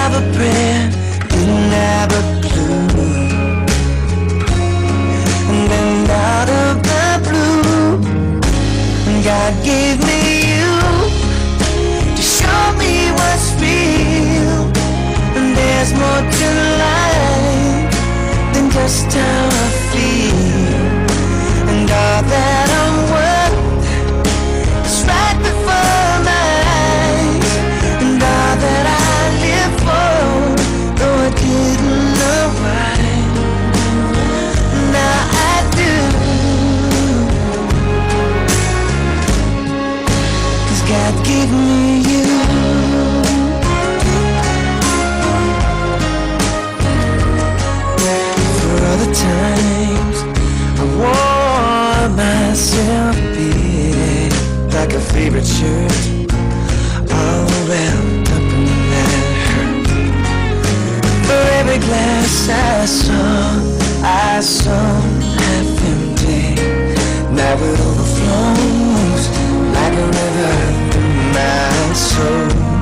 have a prayer, didn't have a clue. And then out of the blue, God gave me you to show me what's real. And there's more to life than just how I feel. And all that I'm worth is right before my eyes. And all that I live for, though I didn't know why, now I do. 'Cause God gave me you. For all the times I wore myself big, like a favorite shirt, all wrapped up in that hurt. For every glass I saw half empty, now it overflows like a river in my soul.